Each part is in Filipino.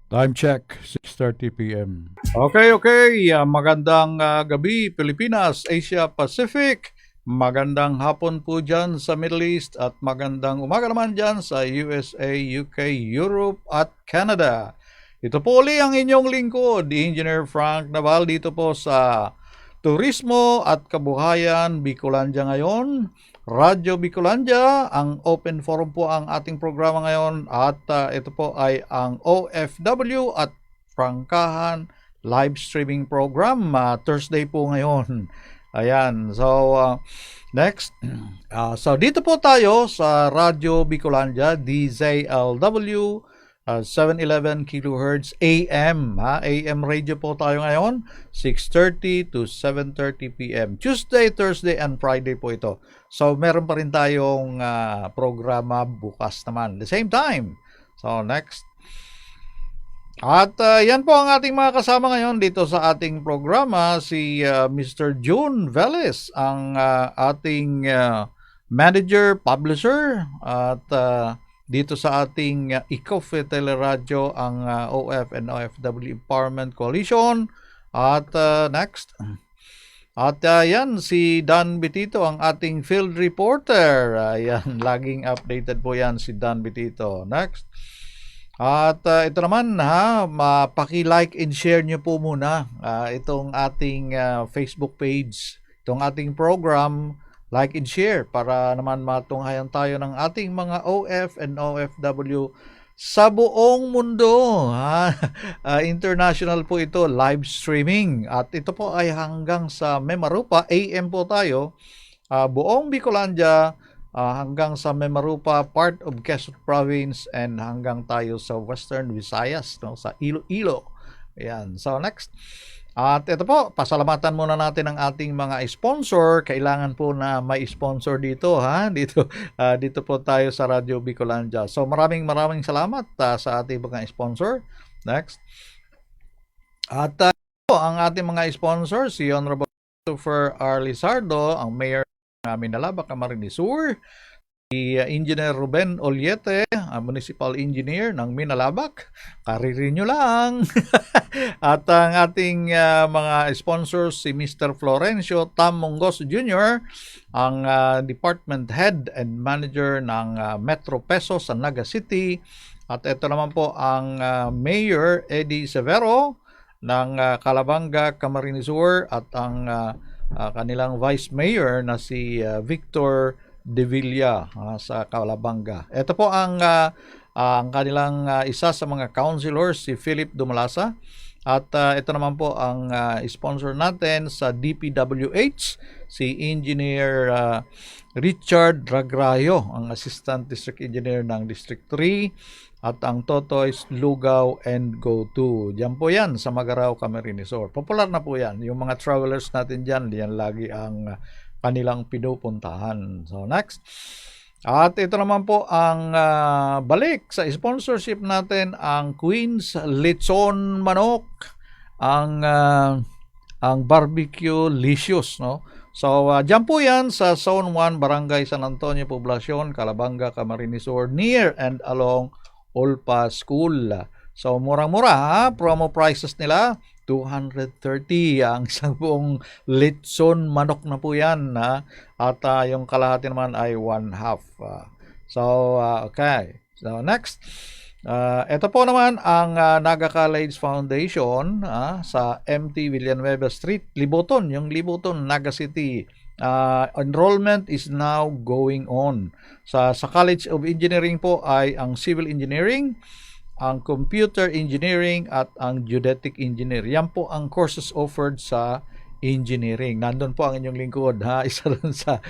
Time check, 6:30 p.m. Okay. Magandang gabi, Pilipinas, Asia Pacific. Magandang hapon po dyan sa Middle East at magandang umaga naman dyan sa USA, UK, Europe at Canada. Ito po uli ang inyong lingkod, Engineer Frank Naval dito po sa Turismo at Kabuhayan, Bicolandia ngayon. Radyo Bicolandia, ang open forum po ang ating programa ngayon at ito po ay ang OFW at Prangkahan live streaming program. Thursday po ngayon. Ayan, so next. So dito po tayo sa Radyo Bicolandia, DZLW 711 kHz AM. AM radio po tayo ngayon, 6:30 to 7:30 p.m. Tuesday, Thursday, and Friday po ito. So, meron pa rin tayong programa bukas naman. The same time. So, next. At yan po ang ating mga kasama ngayon dito sa ating programa. Si Mr. June Velez, ang ating manager, publisher, at dito sa ating ICOF Teleradyo, ang OF and OFW Empowerment Coalition. At next. At yan, si Dan Bitito, ang ating field reporter. Yan, laging updated po yan si Dan Bitito. Next. At ito naman paki-like and share nyo po muna itong ating Facebook page, itong ating program, like and share para naman matunghayan tayo ng ating mga OF and OFW sa buong mundo. International po ito, live streaming. At ito po ay hanggang sa Memarupa, AM po tayo, buong Bicolandia, hanggang sa Memarupa, part of Quezon Province, and hanggang tayo sa Western Visayas, sa Iloilo. Ayan. So next. At ito po, pasalamatan muna natin ang ating mga sponsor. Kailangan po na may sponsor dito, dito po tayo sa Radio Bicolandia. So maraming salamat sa ating mga sponsor. Next. At ang ating mga sponsor, si Honorable Christopher R. Lizardo, ang Mayor ng Minalaba, Camarines Sur. Si Engineer Ruben Ollete, Municipal Engineer ng Minalabak. Karirin nyo lang. At ang ating mga sponsors, si Mr. Florencio Tam Mongos Jr., ang Department Head and Manager ng Metro Peso sa Naga City. At ito naman po ang Mayor Eddie Severo ng Calabanga, Camarines Sur, at ang kanilang Vice Mayor na si Victor De Villa sa Calabanga. Ito po ang kanilang isa sa mga councilors, si Philip Dumalasa. At ito naman po ang sponsor natin sa DPWH, si Engineer Richard Ragrayo, ang Assistant District Engineer ng District 3. At ang Totoys, Lugaw, and Go-To. Diyan po yan sa Magaraw, Camarines Sur. Popular na po yan. Yung mga travelers natin dyan, yan lagi ang kanilang pinupuntahan. So next. At ito naman po ang balik sa sponsorship natin, ang Queen's Lechon Manok, ang barbecue licious, no? So diyan po yan sa Zone 1, Barangay San Antonio, Poblacion, Calabanga, Camarines Sur, near and along Olpa School. So murang-mura, promo prices nila 230 ang isang buong lechon manok na po yan, at yung kalahati naman ay 1/2. Okay. So next. Ito po naman ang Naga College Foundation sa MT Villanueva Street, Liboton, yung Liboton, Naga City. Enrollment is now going on. Sa College of Engineering po ay ang Civil Engineering, ang Computer Engineering, at ang Geodetic Engineer. Yan po ang courses offered sa engineering. Nandun po ang inyong lingkod, isa rin sa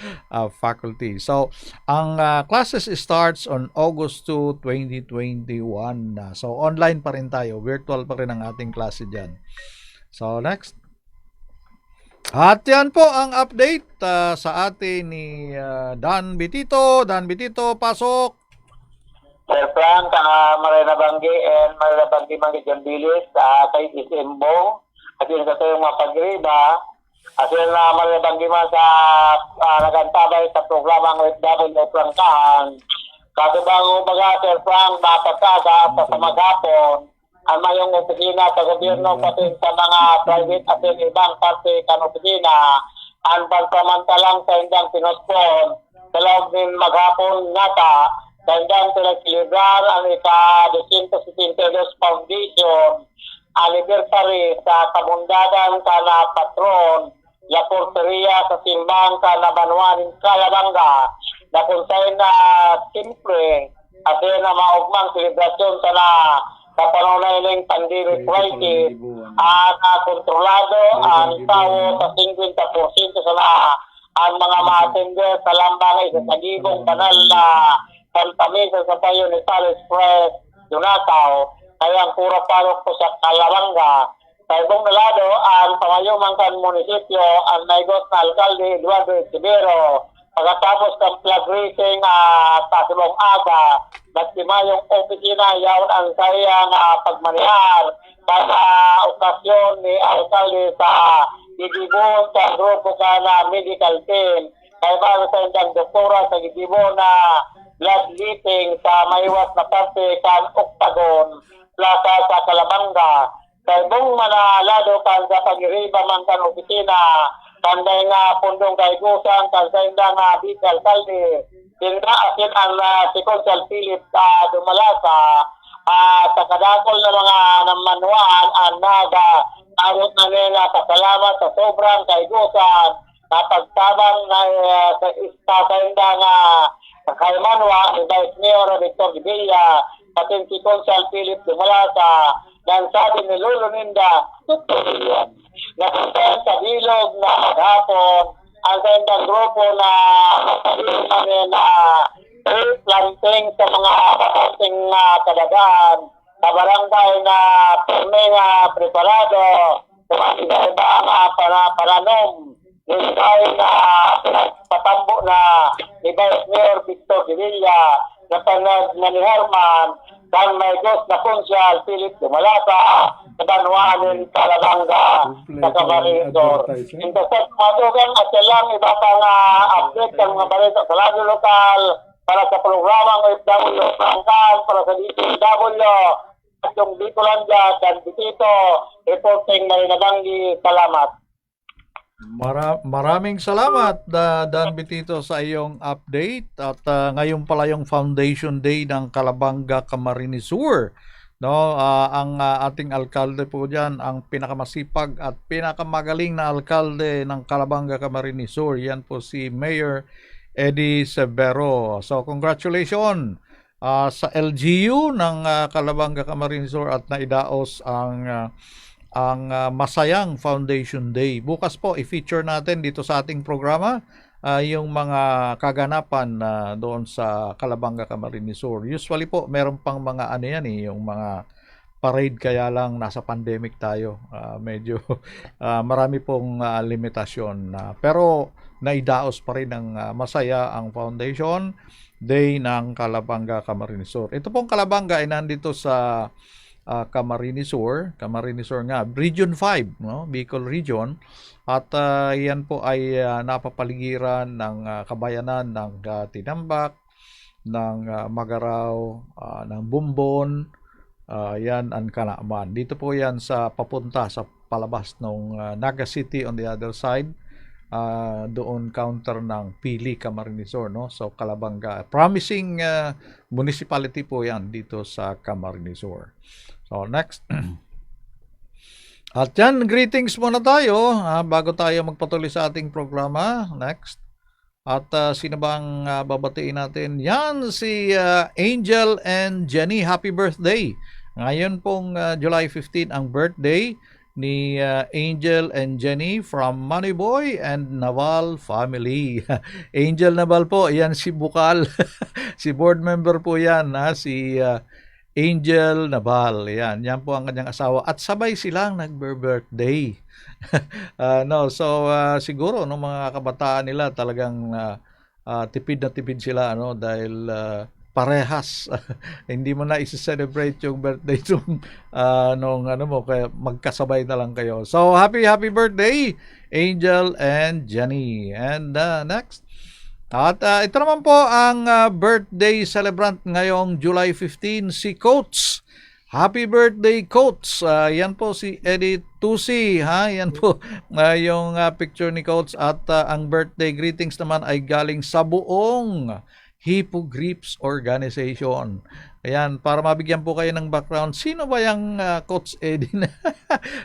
faculty. So, ang classes starts on August 2, 2021. So, online pa rin tayo. Virtual pa rin ang ating klase dyan. So, next. At yan po ang update sa atin ni Dan Bitito. Dan Bitito, pasok! Sir Frank, Marina Banggi and Marina Banggi Manggijan Bilis, kay Isimbong, at yun kasi yung mapagriba, at yun na Marina Banggi sa nagantabay sa programang OFW Prangkahan. Kasi bago baga, Sir Frank, mapagkasa sa maghapon, ang mayong opisina sa gobyerno pati sa mga private at ibang parte kan opisina ang pansamantalang sa indang pinospon sa loob din maghapon nata sa indang pinagsilibrar ang ika-272 Foundation anniversary sa kabundadan kana patron la porteria sa simbang kana Banwan Calabanga na kung sa'yo na siyempre at na maugmang selebrasyon sa na sa panunay ng pandemic crisis na kontrolado ang tao sa 50% sa na ang mga ma-attender sa lambang sa sagibong banal na kantamisa sa bayo ni Sales Express Yunataw kaya ang pura parok po sa Calabanga sa ibong nalado ang pamayumang kan munisipyo ang naigos na alkalde Eduardo Estivero pagkatapos ng flag raising sa simong aga nagtima yung opisina yaon ang sayang pagmanihar sa okasyon ni alkalde sa Gidibon sa grupo ka na medical team kaya ba sa indang doktora sa Gidibon na blood leaking sa maiwas na parte kan Octagon Plaza sa Calabanga sa ibong manalado kan sa pagiriba man kan opisina kanday nga pundong kaigusan kan sa indang vice alkalde tinda asin ang si Consul Philip Dumalasa sa kadakol na mga namanuan ang nag-awot na nila pasalamat sa sobrang kaigusan na pagtabang na sa indang kaimanwa ni Vice Mayor Victor Villa pati si Consul Philip Dumalasa dan sabi ni Lolo Ninda nakasaya sa bilog na maghapon ang sendang grupo na na planting sa mga planting kadagaan sa barangay na pirme nga preparado iba ang pananom yung tayo na patambo na ni Vice Mayor Victor Villa na panag na ni Herman dan may Diyos na Consul Philip Dumalasa sa Banwanin Calabanga sa Camarindor. Ito sa matugan at lang iba pang update ng mga balita sa radyo lokal para sa programang OFW Pangkan para sa DPW at yung Bicolanda dan Bitito reporting Marinabanggi. Salamat. Maraming salamat Dan Bitito sa iyong update at ngayon pala yung Foundation Day ng Calabanga Camarines Sur. No, ang ating alkalde po diyan ang pinakamasipag at pinakamagaling na alkalde ng Calabanga Camarines Sur. Yan po si Mayor Eddie Severo. So congratulations sa LGU ng Calabanga Camarines Sur at naidaos ang masayang Foundation Day. Bukas po i-feature natin dito sa ating programa yung mga kaganapan doon sa Calabanga Camarines Sur. Usually po meron pang mga ano yan yung mga parade kaya lang nasa pandemic tayo. Medyo marami pong limitasyon. Pero naidaos pa rin ng masaya ang Foundation Day ng Calabanga Camarines Sur. Ito pong Calabanga ay nandito sa Camarines Sur nga, Region 5, no? Bicol Region. At yan po ay napapaligiran ng kabayanan ng Tinambak, ng Magaraw, ng Bumbon, yan ang Kanaaman. Dito po yan sa papunta sa palabas ng Naga City on the other side. Doon counter ng Pili, Camarines Sur, no? So Calabanga, promising municipality po yan dito sa Camarines Sur. So next. At yan, greetings muna tayo bago tayo magpatuloy sa ating programa. Next. At sino bang babatiin natin? Yan, si Angel and Jenny. Happy birthday. Ngayon pong July 15 ang birthday ni Angel and Jenny from Moneyboy and Naval family. Angel Naval po, yan si Bukal. Si board member po yan, si Angel Naval. Yan po ang kanyang asawa. At sabay silang nag-birthday. So siguro no, mga kabataan nila talagang tipid na tipid sila dahil parehas. Hindi mo na i-celebrate yung birthday nung kaya magkasabay na lang kayo. So happy birthday Angel and Jenny. And next. At ito naman po ang birthday celebrant ngayong July 15, si Coach Happy birthday, Coach! Yan po si Eddie Tusi, ha? Yan po yung picture ni Coach. At ang birthday greetings naman ay galing sa buong Hippogrips Organization. Ayan, para mabigyan po kayo ng background, sino ba yung Coach Eddie?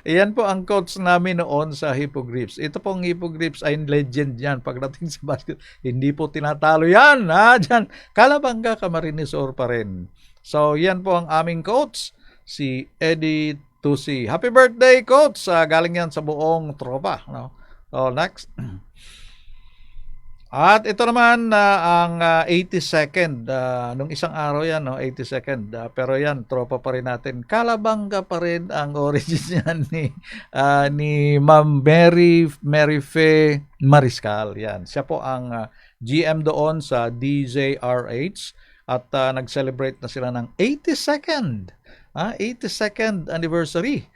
Ayan po ang coach namin noon sa Hippogrips. Ito pong Hippogrips ay legend yan pagdating sa basket. Hindi po tinatalo yan, ha? Diyan, Calabanga Camarinesor pa rin. So, yan po ang aming coach, si Eddie Tusi. Happy birthday, coach! Galing yan sa buong tropa. No? So, next. At ito naman ang 82nd. Nung isang araw yan, no? 82nd. Pero yan, tropa pa rin natin. Calabanga pa rin ang origin yan ni Ma'am Mary Fe Mariscal. Yan. Siya po ang GM doon sa DJRH. At nag-celebrate na sila ng 82nd. 82nd anniversary.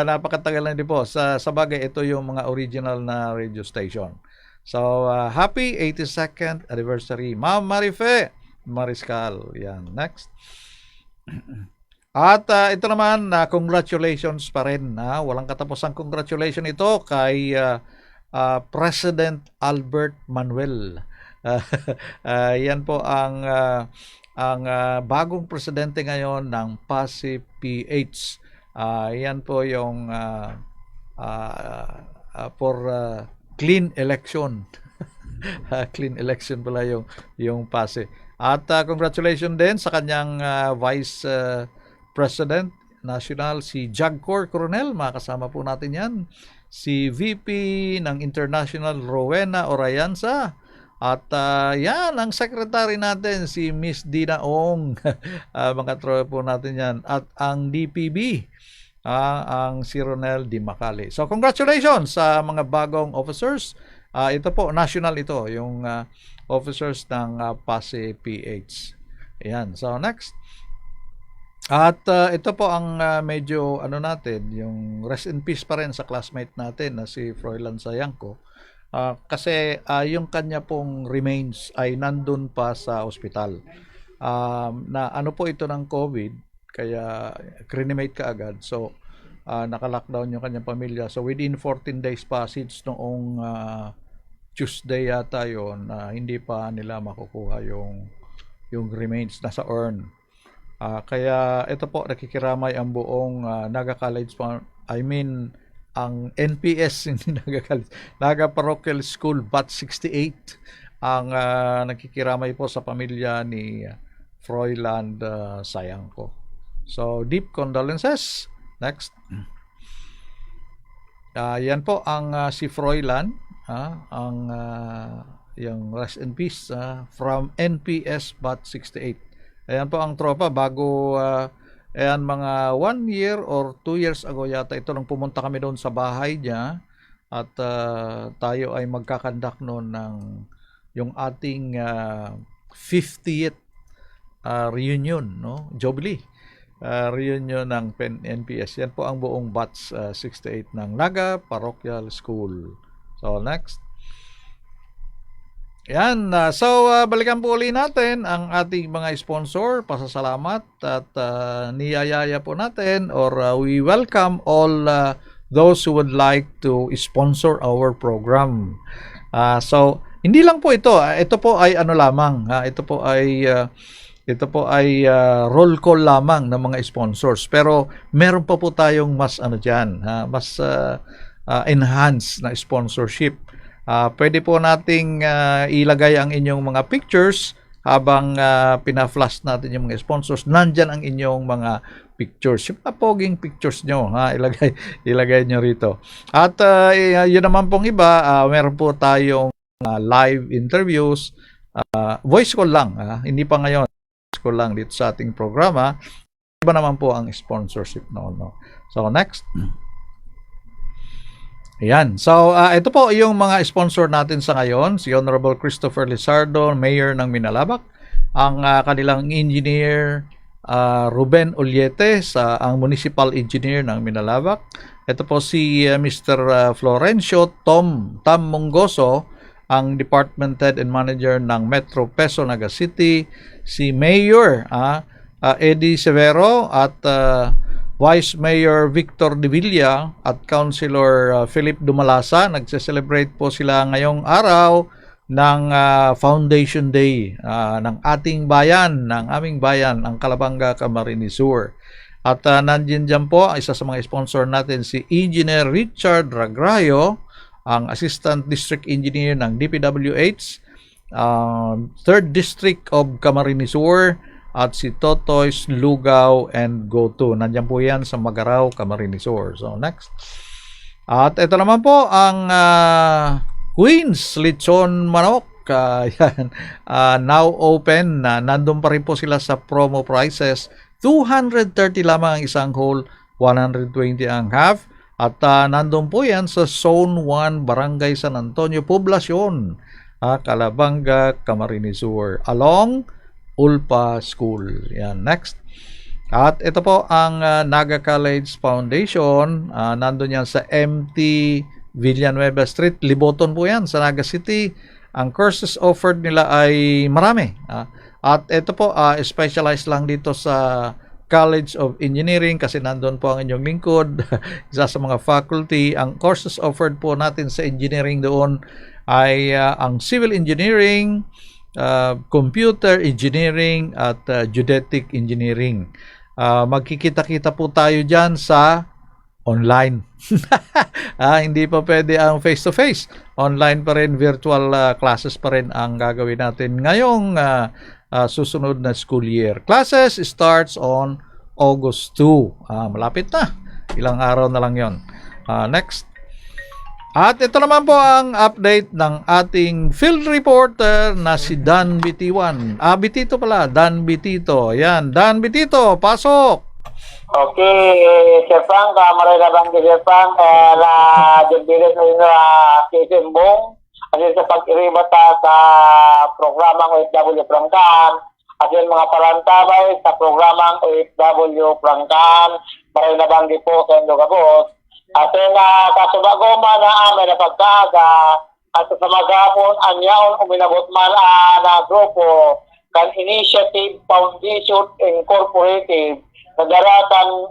Napakatagal na din po. Sa bagay, ito yung mga original na radio station. So, happy 82nd anniversary, Ma'am Marife Mariscal. Yan, next. At ito naman, congratulations pa rin. Walang katapusang congratulations ito kay President Albert Manuel. Yan po ang bagong presidente ngayon ng Pasay PH. Yan po yung for clean election. Clean election pala yung Pasay. At congratulations din sa kanyang Vice President National, si Jagcor Coronel. Makasama po natin yan. Si VP ng International, Rowena Orayansa. At yan, ang secretary natin, si Miss Dina Ong. Mga tropa po natin yan. At ang DPB, ang si Ronel Di Macali. So, congratulations sa mga bagong officers. Ito po, national ito, yung officers ng Pasay PH. Ayan. So, next. At ito po ang medyo, natin, yung rest in peace pa rin sa classmate natin na si Froilan Sayangco. Kasi yung kanya pong remains ay nandun pa sa ospital. Na ano po ito ng COVID, kaya cremate ka agad. So, naka-lockdown yung kanyang pamilya. So, within 14 days passage noong Tuesday yata yun, hindi pa nila makukuha yung remains nasa urn. Kaya ito po, nakikiramay ang buong Naga College, ang NPS, hindi Naga College, Naga Parochial School Batch 68, ang nakikiramay po sa pamilya ni Froilan Sayangco. So, deep condolences. Next. Yan po ang si Froilan, ang yung rest in peace from NPS Batch 68. Ayan po ang tropa bago ayan, mga 1 year or 2 years ago yata ito nang pumunta kami doon sa bahay niya at tayo ay magkakandak noon ng yung ating 50th reunion, no? Jubilee reunion ng NPS. Yan po ang buong batch 68 ng Naga Parochial School. So, next. Yan. So, balikan po ulit natin ang ating mga sponsor. Pasasalamat at niyayaya po natin or we welcome all those who would like to sponsor our program. So, hindi lang po ito. Ito po ay ano lamang. Ito po ay roll call lamang ng mga sponsors. Pero meron pa po tayong mas mas enhanced na sponsorship. Pwede po nating ilagay ang inyong mga pictures habang pina-flash natin yung mga sponsors. Nandyan ang inyong mga pictures. Yung mga poging pictures nyo, ilagay nyo rito. At yun naman pong iba, meron po tayong live interviews. Voice call lang, hindi pa ngayon. Voice call lang dito sa ating programa. Iba naman po ang sponsorship. No. So, next. Ayan. So, ito po yung mga sponsor natin sa ngayon. Si Honorable Christopher Lizardo, Mayor ng Minalabak. Ang kanilang engineer, Ruben Uliete, ang Municipal Engineer ng Minalabak. Ito po si Mr. Florencio Tam Mongoso, ang Department Head and Manager ng Metro Peso Naga City. Si Mayor Eddie Severo at Vice Mayor Victor De Villa at Councilor Philip Dumalasa. Nagse-celebrate po sila ngayong araw ng Foundation Day ng ating bayan, ng aming bayan, ang Calabanga, Camarines Sur. At nandiyan dyan po, isa sa mga sponsor natin si Engineer Richard Ragrayo, ang Assistant District Engineer ng DPWH, 3rd District of Camarines Sur, at si Totoys, Lugaw, and Goto. Nandiyan po yan sa Magaraw, Camarines Sur. So, next. At ito naman po ang Queens Lechon Manok. Yan, now open. Nandun pa rin po sila sa promo prices. 230 lamang ang isang whole, 120 ang half. At nandun po yan sa Zone 1, Barangay San Antonio, Poblacion, Calabanga, Camarines Sur, along Ulpa School. Yan, next. At ito po ang Naga College Foundation. Nandun yan sa MT Villanueva Street, Liboton po yan, sa Naga City. Ang courses offered nila ay marami. At ito po, specialized lang dito sa College of Engineering kasi nandun po ang inyong lingkod, isa sa mga faculty. Ang courses offered po natin sa engineering doon ay ang Civil Engineering, Computer Engineering at Geodetic Engineering. Magkikita-kita po tayo dyan sa online. Hindi pa pwede ang face-to-face. Online pa rin, virtual classes pa rin ang gagawin natin ngayong susunod na school year. Classes starts on August 2. Malapit na. Ilang araw na lang yon. Next. At ito naman po ang update ng ating field reporter na si Dan Bitiwan. Bitito pala, Dan Bitito. Yan, Dan Bitito, pasok! Okay, Sir Frank, maray na bang Sir Frank, na jembilis na yun si Simbong, kasi sa pag-iribata sa programang OFW Prangkan, at yung mga parantabay sa programang OFW Prangkan, maray na bang po sa Indo Gabos. At yung kasubagoma na amin na pagkaga, at sa magapon, anyaon uminabot man na grupo, kan Initiative Foundation Incorporated, nadara ang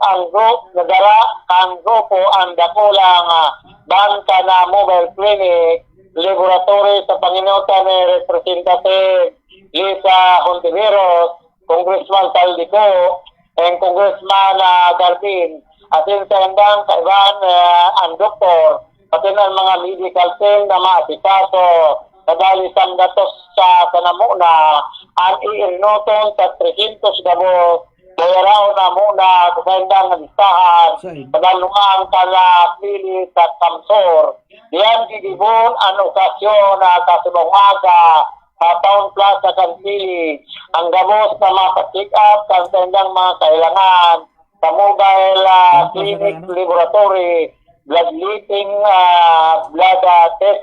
grupo ang dakulang bangka na mobile clinic laboratory sa panginutan ni Representative Lisa Hontiveros, Congressman Saldico, and Congressman Garbin, at yun sa handang kaibahan ang doktor, pati ng mga medical team na maasikaso, kadali sang datos sa kanamuna, ang iirinoton sa 300 gabos, bayaraw na muna sa handang listahan, padalungan ka na pili sa Kamsor. Diyan gigibon ang okasyon na kasubong aga, Town Plaza Kanpili, ang gamos na mapacheck up sa handang mga kailangan, sa mobile clinic laboratory, blood leaking, blood test,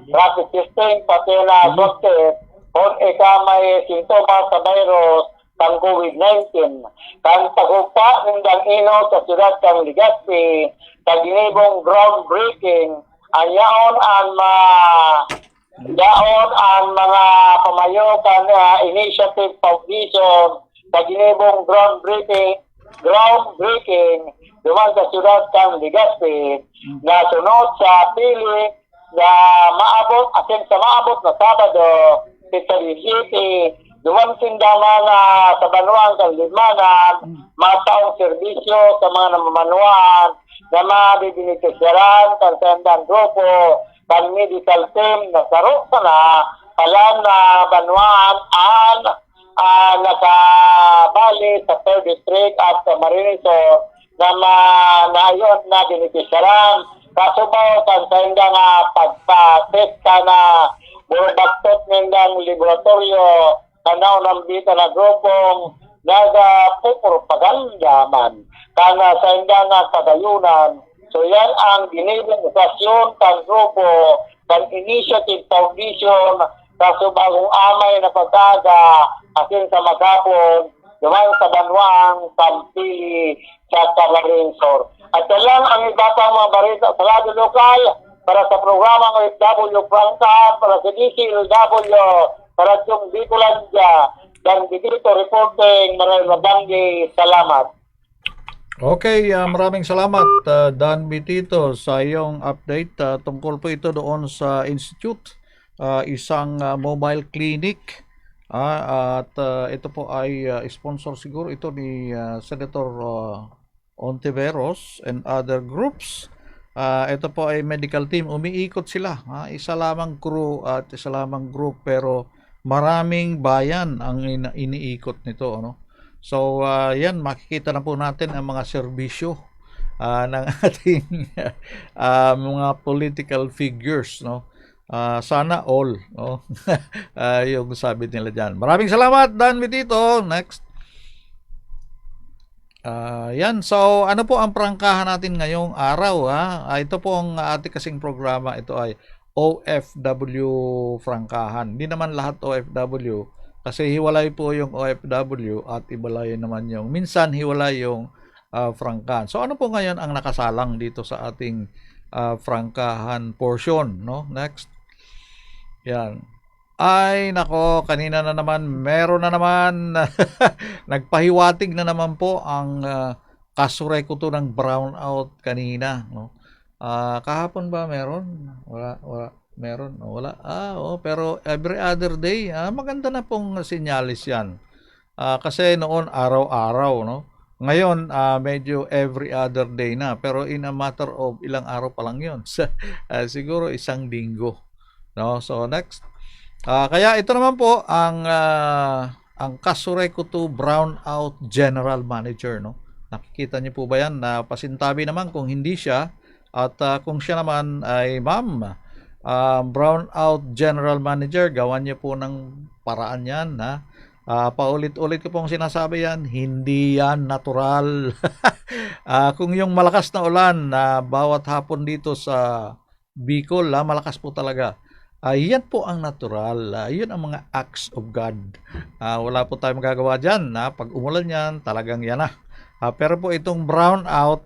rapid testing, pati na swab test, kung may sintomas sa virus, ng COVID-19. Kang paghupa ng ino sa siyudad ng Legazpi, sa ginibong groundbreaking, ayaon ang mga pamayo kan Initiative Foundation, sa ginibong groundbreaking, duman sa siyudad ng Legazpi, na sunod sa pili na maabot, asin sa maabot na Sabado, sa City, duman sindama na sa Banuan sa Limanan, mga taong serbisyo sa mga namamanuan, na mga bibinitisyaran, sa sendang grupo, sa medical team na saro na, palan na Banuan, nakabali sa 3rd District at sa Camarines Sur, na yun na binitisyaran, kasubaw sa sendang pagpa-test ka na burubaktot nindang laboratorio, kanaw nambita na grupong nagapupropaganda man kana sa indang kadayunan. So yan ang ginibong okasyon kan grupo kan Initiative Foundation kaso bagong amay na pagkaga asin sa magapon duman sa Banwang, Pampili, sa Camarines Sur. At lang ang iba pang mga barita sa radio lokal para sa programang OFW Prangkan, para sa DCLW, para sa Bicolandia, Dan dito reporting Maray Nabanggi. Salamat. Okay, maraming salamat Dan Bitito sa iyong update tungkol po ito doon sa Institute, isang mobile clinic at ito po ay sponsor siguro ito ni Senator Ontiveros and other groups. Ito po ay medical team, umiikot sila, isa lamang crew at isa lamang group pero maraming bayan ang iniikot nito, ano. So, yan, makikita na po natin ang mga serbisyo ng ating mga political figures, no? Sana all, no? Yung sabi nila dyan. Maraming salamat, Dan Vitito. Next. Yan, so ano po ang prangkahan natin ngayong araw, ha? Ito po ang ating kasing programa. Ito ay OFW Prangkahan. Hindi naman lahat OFW. Kasi hiwalay po yung OFW at ibalay naman yung, minsan hiwalay yung prangkahan. So ano po ngayon ang nakasalang dito sa ating prangkahan portion, no? Next. Yan. Ay, nako, kanina na naman, meron na naman, nagpahiwatig na naman po ang kasurek ko to ng brownout kanina, no? Kahapon ba meron? Wala. Meron? Wala. Pero every other day, maganda na pong sinyalis yan. Kasi noon araw-araw, no? Ngayon, medyo every other day na. Pero in a matter of ilang araw pa lang yun. Siguro isang linggo. No? So, next. Kaya ito naman po ang Kasureko to Brownout General Manager, no? Nakikita niyo po ba yan? Pasintabi naman kung hindi siya at kung siya naman ay ma'am, Brownout General Manager, gawan niyo po ng paraan yan, ha? Paulit-ulit ko pong sinasabi yan, hindi yan natural. Kung yung malakas na ulan na bawat hapon dito sa Bicol, malakas po talaga. Yan po ang natural. Yun ang mga acts of God. Wala po tayong magagawa dyan. Pag umulan yan, talagang yan na. Pero po itong brownout,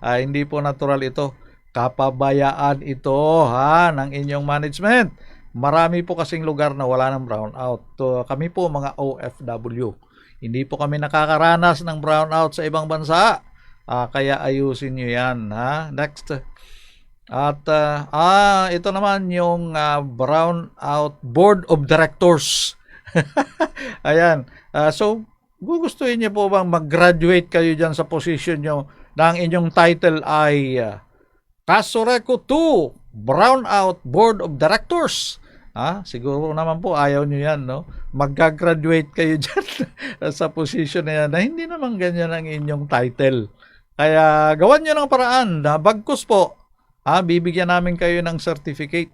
hindi po natural ito. Kapabayaan ito ng inyong management. Marami po kasing lugar na wala ng brownout. Kami po mga OFW. Hindi po kami nakakaranas ng brownout sa ibang bansa. Kaya ayusin nyo yan. Next. At ito naman yung brownout board of directors. Ayan. So, gugustuhin niyo po bang mag-graduate kayo dyan sa position nyo na ang inyong title ay Kasureko 2 Brownout Board of Directors? Siguro naman po ayaw nyo yan, no? Mag-graduate kayo dyan sa position na yan na hindi naman ganyan ang inyong title. Kaya gawan nyo ng paraan na bagkus po. Bibigyan namin kayo ng certificate.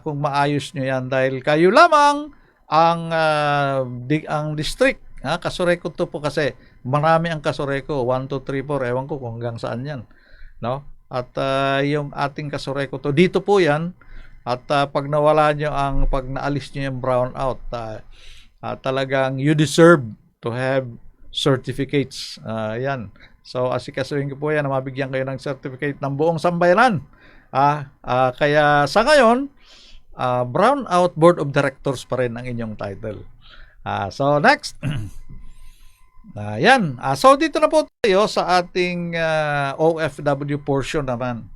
Kung maayos nyo yan dahil kayo lamang ang district. Kasureko 2 po kasi marami ang Kasureko. 1, 2, 3, 4. Ewan ko kung hanggang saan yan. No? At yung ating Kasureko 2, dito po yan. At pag nawala nyo pag naalis nyo yung brownout, talagang you deserve to have certificates. Yan. So, asikasuhin ko po yan na mabigyan kayo ng certificate ng buong sambayanan. Kaya sa ngayon, Brownout Board of Directors pa rin ang inyong title. So, next. Yan. So, dito na po tayo sa ating OFW portion naman.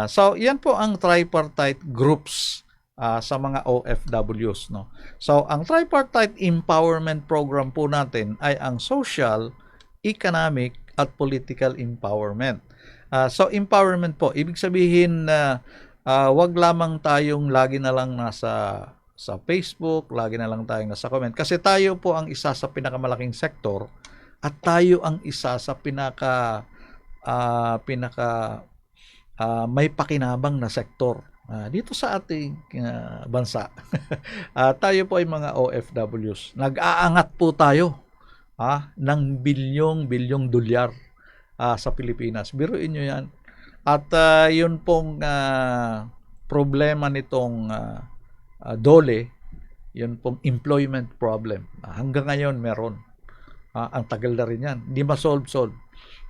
So, yan po ang tripartite groups sa mga OFWs, no? So, ang tripartite empowerment program po natin ay ang social, economic, at political empowerment. So, empowerment po, ibig sabihin na wag lamang tayong lagi na lang sa Facebook, lagi na lang tayong nasa comment. Kasi tayo po ang isa sa pinakamalaking sektor at tayo ang isa sa pinaka may pakinabang na sektor dito sa ating bansa. Tayo po ay mga OFWs. Nag-aangat po tayo ng bilyong dolyar sa Pilipinas. Biruin nyo yan. At yun pong problema nitong DOLE, yun pong employment problem. Hanggang ngayon meron. Ang tagal na rin yan. Hindi ma-solve.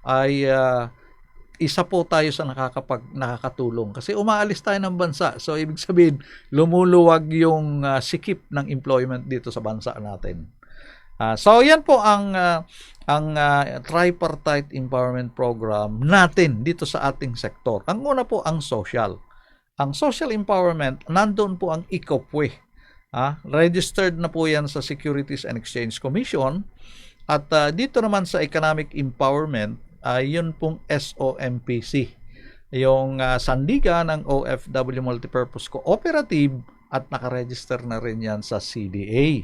Ay isa po tayo sa nakakatulong kasi umaalis tayo ng bansa. So ibig sabihin, lumuluwag yung sikip ng employment dito sa bansa natin. So yan po ang tripartite empowerment program natin dito sa ating sektor. Ang una po ang social. Ang social empowerment, nandoon po ang ICOPWE. Registered na po yan sa Securities and Exchange Commission. At dito naman sa economic empowerment, yun pong SOMPC. Yung sandigan ng OFW Multipurpose Cooperative at nakaregister na rin yan sa CDA.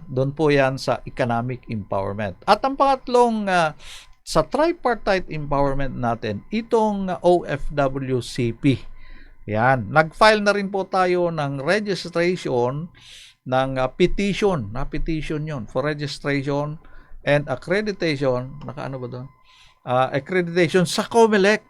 Doon po yan sa economic empowerment. At ang pangatlong sa tripartite empowerment natin, itong OFWCP. Yan. Nag-file na rin po tayo ng registration ng petition. Petition yun for registration and accreditation. Nakaano ba doon? Accreditation sa COMELEC.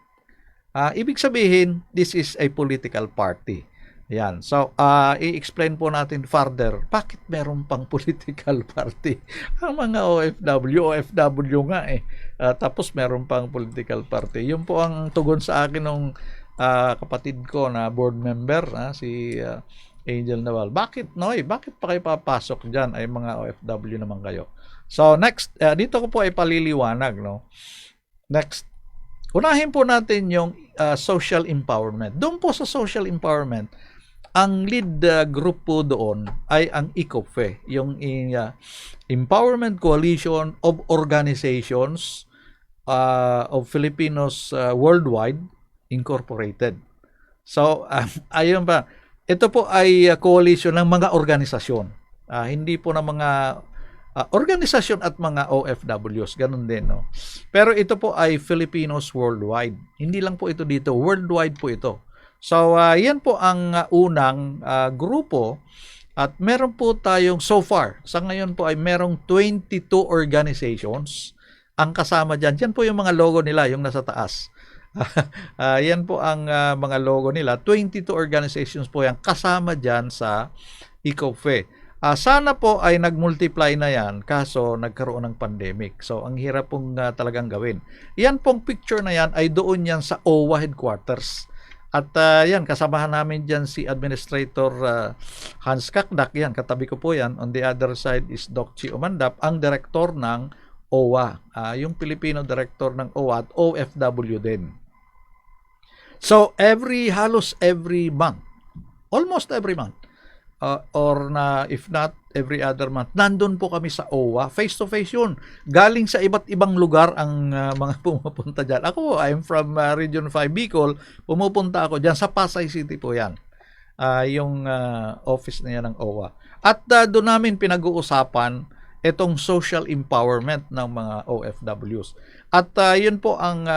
Ibig sabihin, this is a political party. Yan. So, i-explain po natin further, bakit meron pang political party? Ang mga OFW nga eh. Tapos meron pang political party. Yun po ang tugon sa akin ng kapatid ko na board member, si Angel Naval. Bakit, Noy? Bakit pa kayo papasok dyan? Ay mga OFW naman kayo. So, next, dito ko po ay paliliwanag, no? Next, unahin po natin yung social empowerment. Doon po sa social empowerment, ang lead group po doon ay ang ICOPWE, yung Empowerment Coalition of Organizations of Filipinos Worldwide Incorporated. So, ayun pa. Ito po ay coalition ng mga organisasyon. Hindi po ng mga organisasyon at mga OFWs, ganun din, no? Pero ito po ay Filipinos worldwide. Hindi lang po ito dito, worldwide po ito. So, yan po ang unang grupo at meron po tayong so far, sa ngayon po ay merong 22 organizations ang kasama dyan. Yan po yung mga logo nila, yung nasa taas. Yan po ang mga logo nila. 22 organizations po yan kasama dyan sa ICOPWE. Sana po ay nag-multiply na yan kaso nagkaroon ng pandemic. So, ang hirap pong talagang gawin. Yan pong picture na yan ay doon yan sa OWA headquarters. At yan, kasamahan namin dyan si Administrator Hans Kakdak. Yan, katabi ko po yan. On the other side is Doc Chi Umandap, ang director ng OWA. Yung Filipino director ng OWA at OFW din. So, halos every month, almost every month, or if not every other month, nandun po kami sa OWA, face to face yun. Galing sa iba't ibang lugar ang mga pumupunta dyan. Ako, I'm from Region 5 Bicol, pumupunta ako dyan sa Pasay City po yan. Yung office na yan ng OWA. At doon namin pinag-uusapan itong social empowerment ng mga OFWs. At yun po ang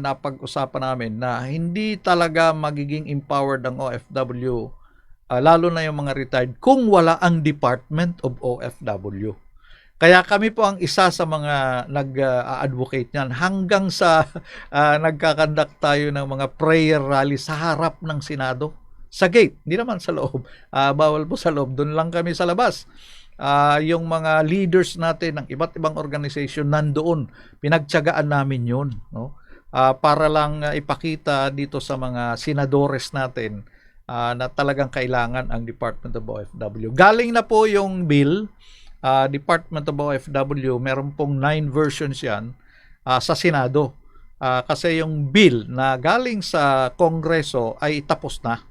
napag-usapan namin na hindi talaga magiging empowered ang OFW, lalo na yung mga retired, kung wala ang Department of OFW. Kaya kami po ang isa sa mga nag-advocate niyan hanggang sa nagkakandak tayo ng mga prayer rally sa harap ng Senado. Sa gate, hindi naman sa loob. Bawal po sa loob, doon lang kami sa labas. Yung mga leaders natin ng iba't ibang organization nandoon, pinagtiyagaan namin yun, no? Para lang ipakita dito sa mga senadores natin na talagang kailangan ang Department of OFW. Galing na po yung bill, Department of OFW, meron pong 9 versions yan sa Senado. Kasi yung bill na galing sa Kongreso ay tapos na.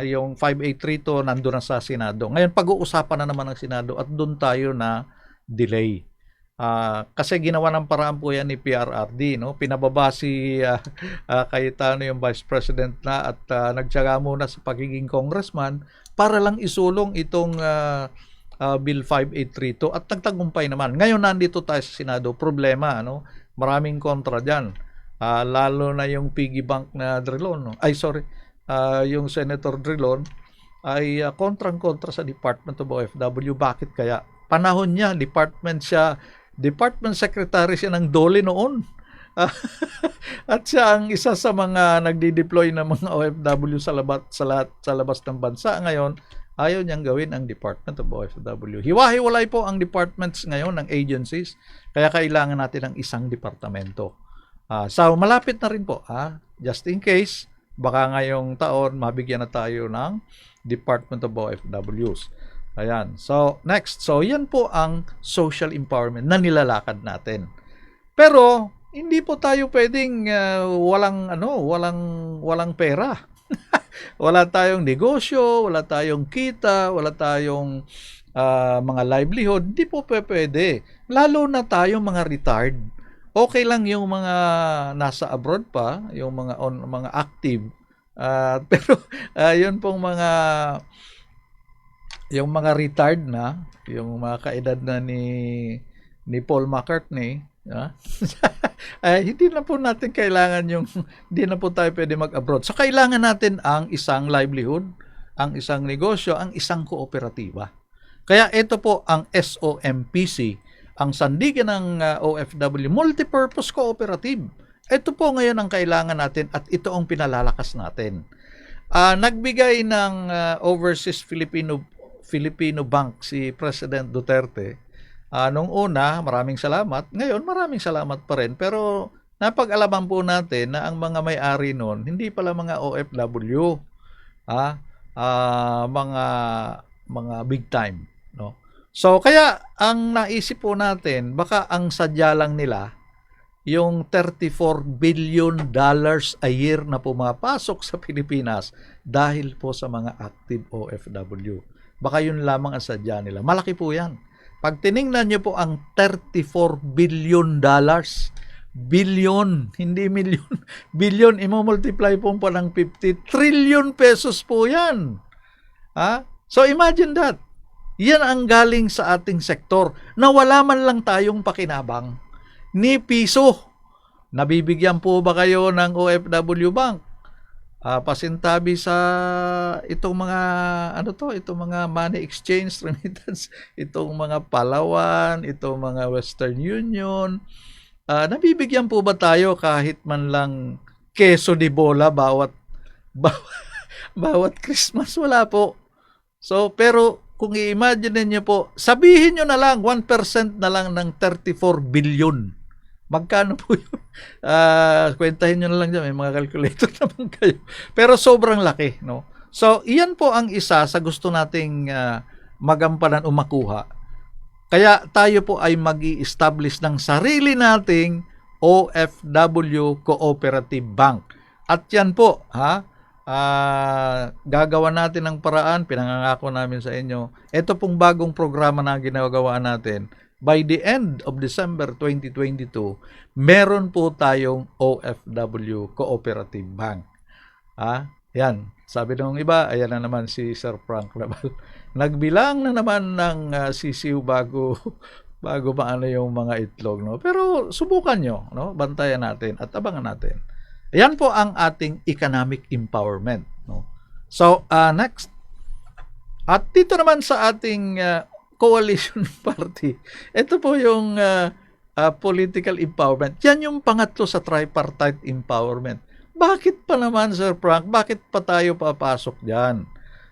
Yung 5832 nandun na sa Senado. Ngayon pag-uusapan na naman ng Senado at doon tayo na delay. Kasi ginawa ng paraan po yan ni PRRD, no? Pinababa si Cayetano, yung Vice President na, at nagtiyaga muna sa pagiging congressman para lang isulong itong Bill 5832 at nagtagumpay naman. Ngayon nandito tayo sa Senado, problema, no? Maraming kontra dyan. Lalo na yung piggy bank na Drilon, no? Yung Senator Drilon ay kontrang-kontra sa Department of OFW. Bakit kaya? Panahon niya, Department Secretary siya ng DOLE noon. At siya ang isa sa mga nagdi-deploy ng mga OFW sa labas ng bansa. Ngayon, ayaw niyang gawin ang Department of OFW. Hiwa-hiwalay po ang departments ngayon ng agencies. Kaya kailangan natin ng isang departamento. So malapit na rin po, just in case, baka ngayong taon mabigyan na tayo ng Department of OFWs. Ayan. So next, so yan po ang social empowerment na nilalakad natin. Pero hindi po tayo pwedeng walang pera. Wala tayong negosyo, wala tayong kita, wala tayong mga livelihood. Hindi po pwede. Lalo na tayong mga retired. Okay lang yung mga nasa abroad pa, yung mga active. Pero yun pong yung mga retired na, yung mga kaedad na ni Paul McCartney, hindi na po natin kailangan hindi na po tayo pwede mag-abroad. So kailangan natin ang isang livelihood, ang isang negosyo, ang isang kooperatiba. Kaya ito po ang SOMPC, ang sandigan ng OFW, Multipurpose Cooperative. Ito po ngayon ang kailangan natin at ito ang pinalalakas natin. Nagbigay ng Overseas Filipino Bank si President Duterte. Nung una, maraming salamat. Ngayon, maraming salamat pa rin. Pero napag-alaman po natin na ang mga may-ari nun, hindi pala mga OFW. Mga big time. No? So, kaya ang naisip po natin, baka ang sadya lang nila, yung $34 billion a year na pumapasok sa Pilipinas dahil po sa mga active OFW. Baka yun lamang ang sadya nila. Malaki po yan. Pag tiningnan nyo po ang $34 billion, billion, hindi million, billion, imamultiply po pa ng 50 trillion pesos po yan. So imagine that. Yan ang galing sa ating sektor na wala man lang tayong pakinabang ni piso. Nabibigyan po ba kayo ng OFW Bank? Pasintabi sa itong mga itong mga money exchange remittance, itong mga Palawan, itong mga Western Union. Nabibigyan po ba tayo kahit man lang keso de bola bawat Christmas? Wala po. So, pero kung i-imagine niyo po, sabihin niyo na lang 1% na lang ng 34 billion. Magkano po yun? Kwentahin niyo na lang dyan. May mga calculator naman kayo. Pero sobrang laki. No? So, iyan po ang isa sa gusto nating magampanan o makuha. Kaya tayo po ay mag-i-establish ng sarili nating OFW Cooperative Bank. At yan po, gagawa natin ng paraan, pinangangako namin sa inyo. Ito pong bagong programa na ginagawa natin, by the end of December 2022, meron po tayong OFW Cooperative Bank. Yan. Sabi nung iba, ayan na naman si Sir Frank Labal. Nagbilang na naman ng sisiw bago maano yung mga itlog. No? Pero subukan nyo. No? Bantayan natin at abangan natin. Yan po ang ating economic empowerment. No? So, next. At dito naman sa ating coalition party, ito po yung political empowerment. Yan yung pangatlo sa tripartite empowerment. Bakit pa naman, Sir Frank? Bakit pa tayo papasok dyan?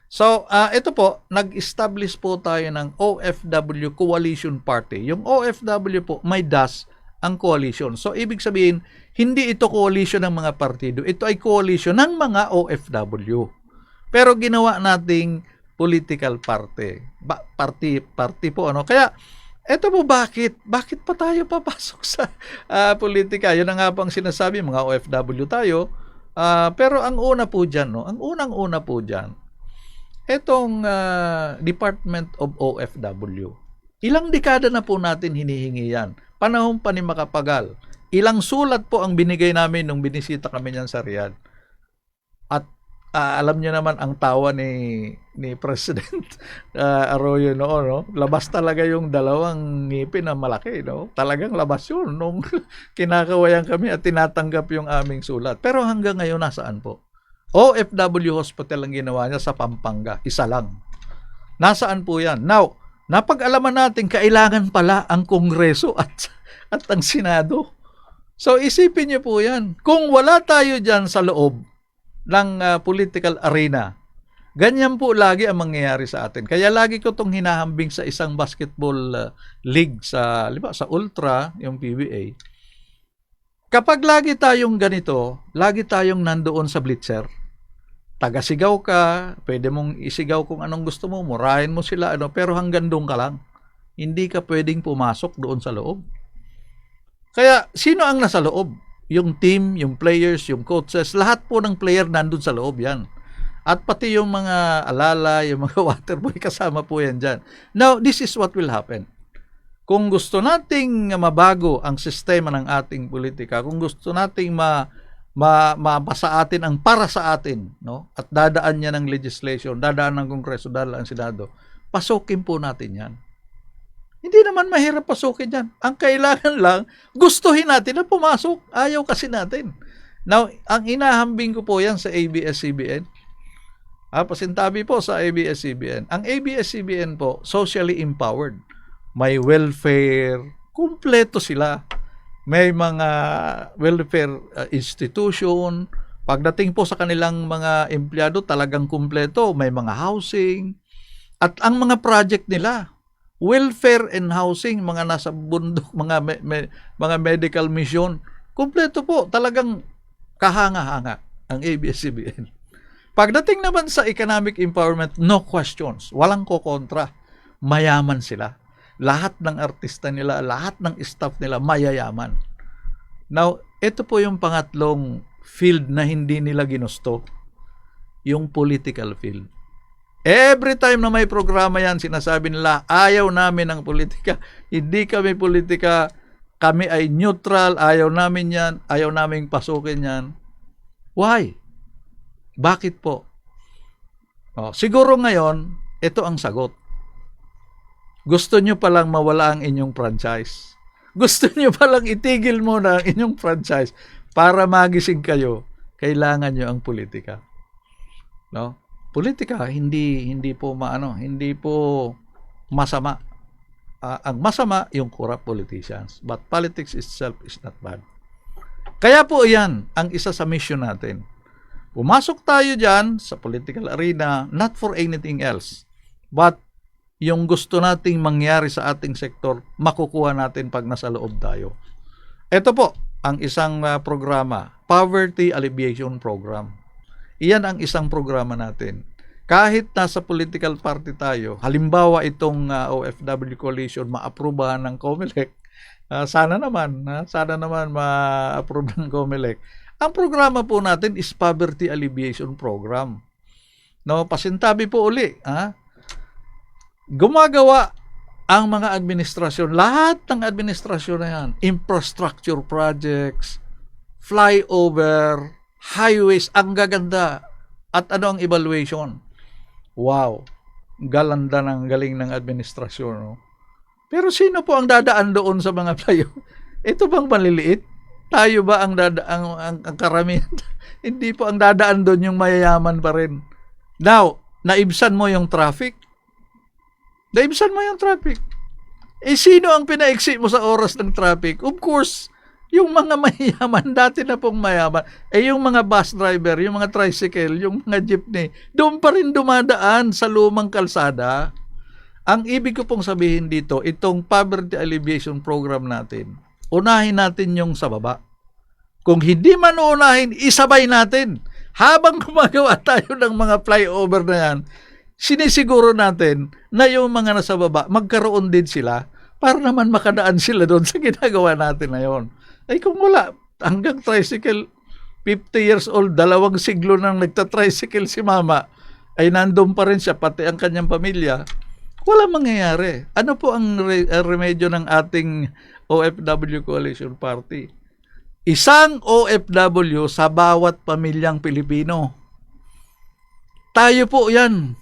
So, ito po, nag-establish po tayo ng OFW Coalition Party. Yung OFW po, may DAS ang coalition. So, ibig sabihin, hindi ito coalition ng mga partido. Ito ay coalition ng mga OFW. Pero ginawa nating political party. Party po, ano? Kaya, eto po bakit pa tayo papasok sa politika? Yun ang nga pang sinasabi, mga OFW tayo. Pero ang una po dyan, no? Ang unang-una po dyan, etong Department of OFW. Ilang dekada na po natin hinihingi yan. Panahon pa ni Macapagal. Ilang sulat po ang binigay namin nung binisita kami niyan sa Riyadh. At alam niyo naman ang tawa ni President Arroyo noon, no? Labas talaga yung dalawang ngipin na malaki, no? Talagang labas yun nung kinakawayan kami at tinatanggap yung aming sulat. Pero hanggang ngayon nasaan po? OFW Hospital ang ginawa niya sa Pampanga. Isa lang. Nasaan po yan? Now, napag-alaman natin kailangan pala ang Kongreso at ang Senado. So isipin niyo po yan. Kung wala tayo dyan sa loob ng political arena, ganyan po lagi ang mangyayari sa atin. Kaya lagi ko itong hinahambing sa isang basketball league sa Ultra, yung PBA. Kapag lagi tayong ganito, lagi tayong nandoon sa blitzer, taga-sigaw ka, pwede mong isigaw kung anong gusto mo, murahin mo sila, pero hanggang doon ka lang. Hindi ka pwedeng pumasok doon sa loob. Kaya, sino ang nasa loob? Yung team, yung players, yung coaches, lahat po ng player nandun sa loob yan. At pati yung mga alala, yung mga waterboy, kasama po yan dyan. Now, this is what will happen. Kung gusto nating mabago ang sistema ng ating politika, kung gusto nating mabasa atin ang para sa atin, no? At dadaan niya ng legislation, dadaan ng Kongreso, dadaan ng Senado, pasukin po natin yan. Hindi naman mahirap pasukin yan. Ang kailangan lang, gustuhin natin na pumasok. Ayaw kasi natin. Now, ang inahambing ko po yan sa ABS-CBN. Pasintabi po sa ABS-CBN. Ang ABS-CBN po, socially empowered. May welfare, kumpleto sila. May mga welfare institution. Pagdating po sa kanilang mga empleyado, talagang kumpleto. May mga housing. At ang mga project nila, welfare and housing, mga nasa bundok, mga medical mission, kumpleto po, talagang kahanga-hanga ang ABS-CBN. Pagdating naman sa economic empowerment, no questions, walang kokontra, mayaman sila. Lahat ng artista nila, lahat ng staff nila, mayayaman. Now, ito po yung pangatlong field na hindi nila ginusto, yung political field. Every time na may programa yan, sinasabi nila, ayaw namin ng politika. Hindi kami politika. Kami ay neutral. Ayaw namin yan. Ayaw namin pasukin yan. Why? Bakit po? Siguro ngayon, ito ang sagot. Gusto nyo palang mawala ang inyong franchise. Gusto nyo palang itigil muna ang inyong franchise para magising kayo. Kailangan nyo ang politika. No? Politika hindi po hindi po masama. Ang masama yung corrupt politicians, but politics itself is not bad. Kaya po 'yan ang isa sa mission natin. Pumasok tayo diyan sa political arena not for anything else, but yung gusto nating mangyari sa ating sektor, makukuha natin pag nasa loob tayo. Ito po ang isang programa, Poverty Alleviation Program. Iyan ang isang programa natin. Kahit nasa political party tayo, halimbawa itong OFW Coalition maaprubahan ng COMELEC, sana naman ma-approve ng COMELEC. Ang programa po natin is Poverty Alleviation Program. No, pasintabi po uli, gumagawa ang mga administrasyon, lahat ng administrasyon na yan, infrastructure projects, flyover, highways, ang gaganda. At ano ang evaluation? Wow, galanda ng galing ng administrasyon. No? Pero sino po ang dadaan doon sa mga flyover? Ito bang maliliit? Tayo ba ang karamihan? Hindi po, ang dadaan doon yung mayayaman pa rin. Now, naibsan mo yung traffic? Sino ang pinaiksi mo sa oras ng traffic? Of course, yung mga mayaman, dati na pong mayaman, yung mga bus driver, yung mga tricycle, yung mga jeepney, doon pa rin dumadaan sa lumang kalsada. Ang ibig ko pong sabihin dito, itong Poverty Alleviation Program natin, unahin natin yung sa baba. Kung hindi man unahin, isabay natin. Habang gumagawa tayo ng mga flyover na yan, sinisiguro natin na yung mga nasa baba, magkaroon din sila para naman makadaan sila doon sa ginagawa natin na yun. Ay kung wala, hanggang tricycle, 50 years old, 2 siglo nang nagta-tricycle si mama, ay nandun pa rin siya, pati ang kanyang pamilya, wala mangyayari. Ano po ang remedyo ng ating OFW Coalition Party? Isang OFW sa bawat pamilyang Pilipino. Tayo po yan.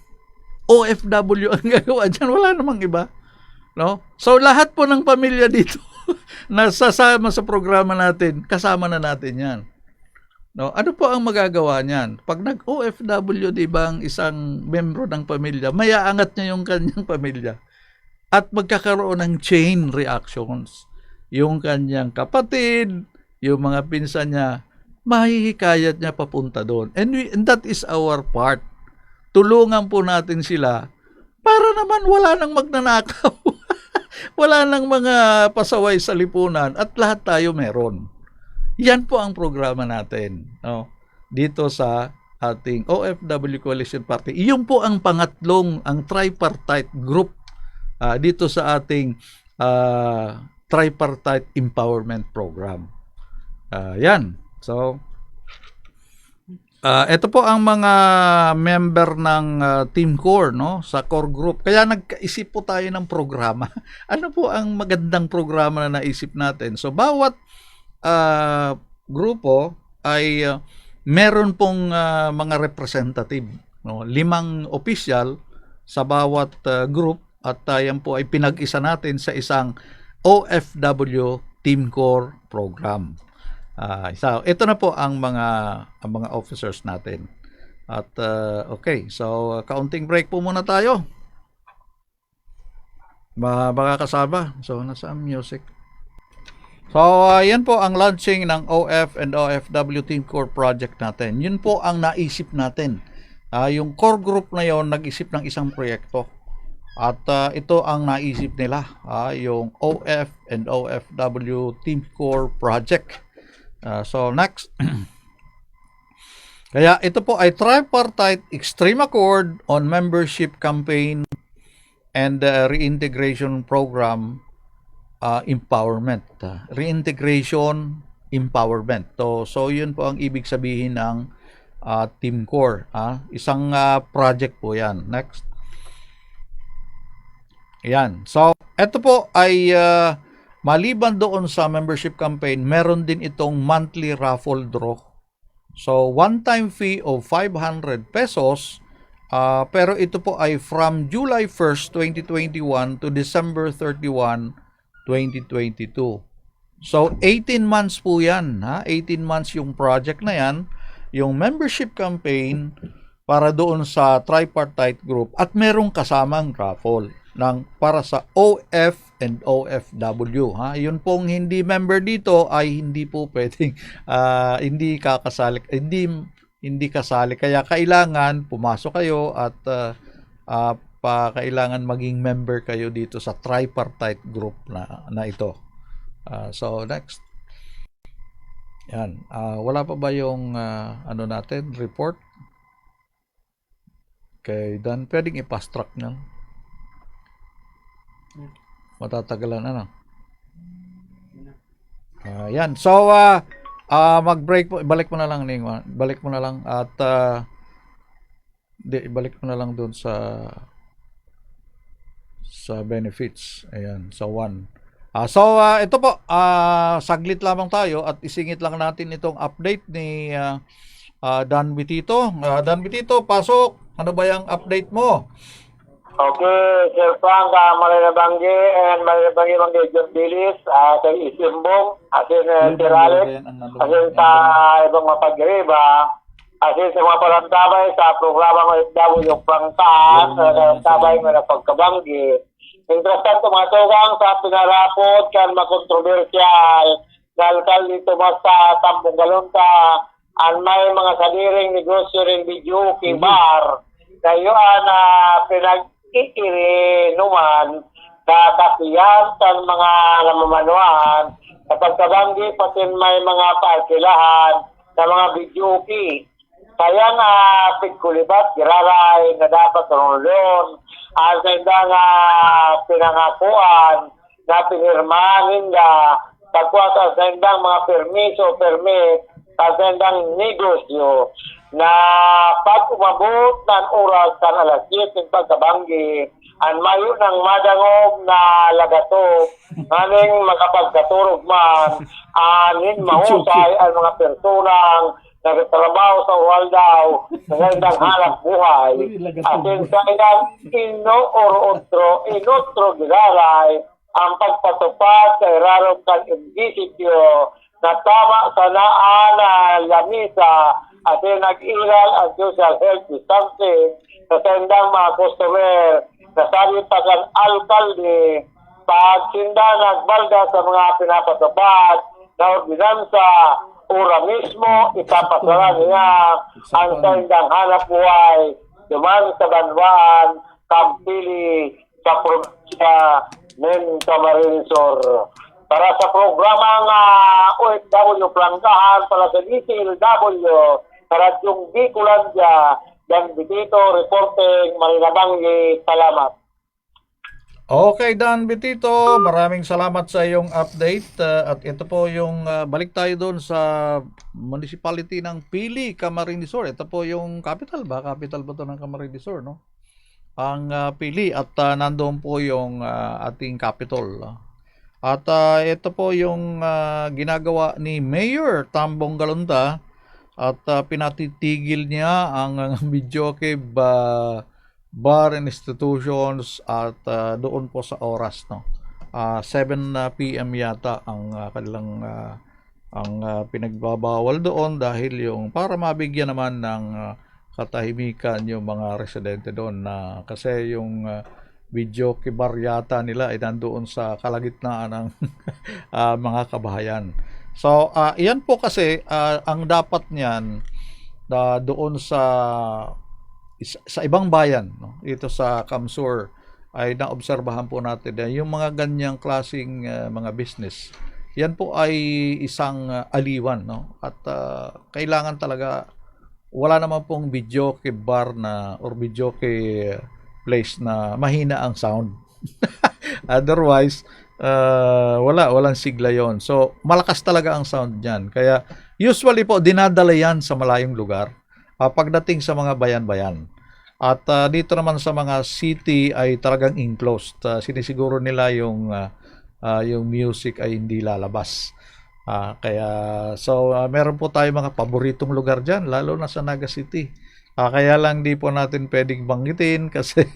OFW ang gagawa dyan. Wala namang iba. No? So lahat po ng pamilya dito nasasama sa programa natin, kasama na natin yan. No? Ano po ang magagawa niyan? Pag nag-OFW, di ba, ang isang membro ng pamilya, mayaangat niya yung kanyang pamilya. At magkakaroon ng chain reactions. Yung kanyang kapatid, yung mga pinsan niya, mahihikayat niya papunta doon. And that is our part. Tulungan po natin sila para naman wala nang magnanakaw. Wala nang mga pasaway sa lipunan at lahat tayo meron. Yan po ang programa natin, no? Dito sa ating OFW Coalition Party. Iyon po ang pangatlong, ang tripartite group dito sa ating tripartite empowerment program. Yan. So, ito po ang mga member ng Team Core, no, sa core group. Kaya nagkaisip po tayo ng programa. Ano po ang magandang programa na naisip natin? So bawat grupo ay meron pong mga representative, no, 5 opisyal sa bawat group, at yan po ay pinag-isa natin sa isang OFW Team Core program. So ito na po ang mga officers natin. At okay, so kaunting break po muna tayo. Mga kasama. So nasa music. So yan po ang launching ng OF and OFW Team Core project natin. Yun po ang naisip natin. Yung core group na yon nag-isip ng isang proyekto. At ito ang naisip nila, yung OF and OFW Team Core project. So next. Kaya ito po ay tripartite extreme accord on membership campaign and reintegration program empowerment. Reintegration empowerment. So yun po ang ibig sabihin ng Team Core. Isang project po yan. Next. Yan. So ito po ay maliban doon sa membership campaign, meron din itong monthly raffle draw. So, one-time fee of 500 pesos. Pero ito po ay from July 1st, 2021 to December 31, 2022. So, 18 months po yan. 18 months yung project na yan. Yung membership campaign para doon sa tripartite group. At merong kasamang raffle para sa OF and OFW. Yun pong hindi member dito ay hindi po pwedeng hindi kakasali, hindi kasali. Kaya kailangan pumasok kayo at kailangan maging member kayo dito sa tripartite group na ito. So next. Yan. Wala pa ba yung ano natin, report? Okay, then pwedeng i-fast track na. Matatagalan yan. So mag-break po. Balik mo na lang, Ning. Balik mo na lang at balik mo na lang doon sa benefits. Ayan, sa 1. So ito po, saglit lamang tayo at isingit lang natin itong update ni Dan Bitito. Dan Bitito, pasok. Ano ba yung update mo? Okay, Sir Frank, Marinabanggi and Marinabanggi John Billis, kay Isimbong, asin Tirales, asin sa ibang mapagriba, asin sa mga palantabay sa programa ng OFW yung pangtaan, tabay ng pagkabanggi. Interesan tumatugang sa pinarapod kan makontrobersyal na alkalde Tomas sa Tampong Galunta ang may mga sadiring negosyo rin video bar kayo na pinag-iirinuman na kasiyan sa mga namamanuan sa pagkabanggi pati may mga pakilahan na mga video kaya nga pigkulibat giraray na dapat tulong ang sa nga pinangakuan na pinirmahin na pagkuha sa indang mga permit sa indang negosyo na pag umabot ng oras kan alas 10 ng pagkabanggi ang mayo ng madangog na lagato aning makapagkaturog man anin mahusay ang mga personang nagtatrabaho sa Waldaw sa indang hanap buhay asin sa indang inotro gilaray ang pagpatupad sa irarong kan munisipyo na tama sa naana lamisa at nag-iral ang social health distancing sa sendang mga customer na sabi pa kan alkalde pag sinda nagbalda sa mga pinapatupad na ordinansa ura mismo ipapasara niya ang sendang hanap buhay duman sa Banwaan, Kampili, sa probinsya ng Camarines Sur. Para sa programang OFW Prangkahan, pala sa DCLW, sa Radyong Bicolandia, Dan Bitito, reporting, Marinabanggi, salamat. Okay, Dan Betito, maraming salamat sa iyong update. At ito po yung balik tayo doon sa municipality ng Pili, Camarines Sur. Ito po yung capital ba? Capital ba ito ng Camarines Sur, no? Ang Pili at nandoon po yung ating capital. At ito po yung ginagawa ni Mayor Tambong Galunta at pinatitigil niya ang videoke bar and institutions at doon po sa oras, no. 7 p.m. yata ang kanilang pinagbabawal doon dahil yung para mabigyan naman ng katahimikan yung mga residente doon na kasi yung video bar yata nila ay nandoon sa kalagitnaan ng mga kabahayan. So, iyan po kasi ang dapat niyan doon sa ibang bayan, no? Ito sa Kamsur ay naobserbahan po natin na yung mga ganyang klaseng mga business. Yan po ay isang aliwan, no? At kailangan talaga wala naman pong videoke bar na or videoke place na mahina ang sound. Otherwise, walang sigla yon. So, malakas talaga ang sound niyan. Kaya usually po dinadala yan sa malayong lugar. Pagdating sa mga bayan-bayan. At dito naman sa mga city ay talagang enclosed. Sinisiguro nila yung music ay hindi lalabas. Meron po tayo mga paboritong lugar dyan, lalo na sa Naga City. Kaya lang di po natin pwedeng banggitin kasi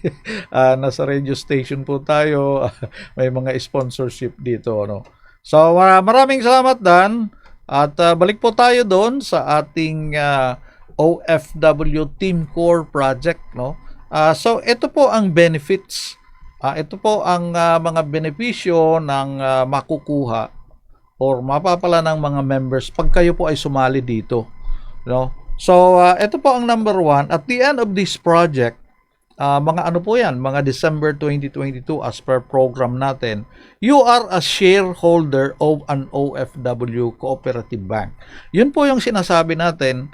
nasa radio station po tayo. May mga sponsorship dito. No? So maraming salamat, Dan. At balik po tayo doon sa ating OFW Team Core Project, no? So ito po ang benefits. Ito po ang mga benepisyo ng makukuha or mapapala ng mga members pag kayo po ay sumali dito, no? So ito po ang number 1. At the end of this project, mga ano po yan, mga December 2022 as per program natin, you are a shareholder of an OFW cooperative bank. Yun po yung sinasabi natin.